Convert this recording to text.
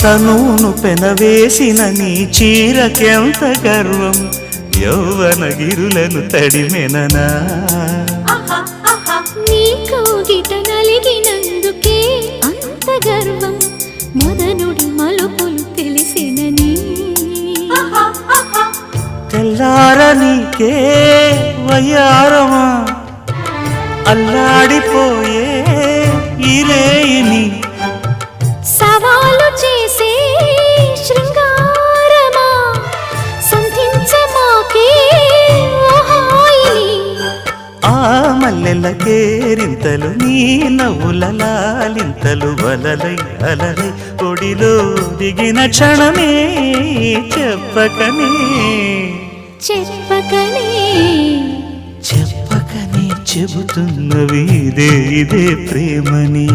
తనువును పెనవేసిన నీ చీరకెంత గర్వం, యౌవన గిరులను తడిమెననా. నీ కోగిట నలిగినందుకే అంత గర్వం, మదనుడి మలుపులు తెలిసినని. తెల్లార నీకే వయ్యారమా, అల్లాడిపోయే ఇరేయిని. సవాలు చేసే శృంగారమా, సంధించమాకే ఓహాయిని. ఆ మల్లెల కేరింతలు నీ నవ్వుల లాలింతలు వలలై అలలై ఒడిలో దిగిన క్షణమే చెప్పకనే చెప్పకనే చెప్పకనే చెబుతున్నవి ఇదే ఇదే ప్రేమని.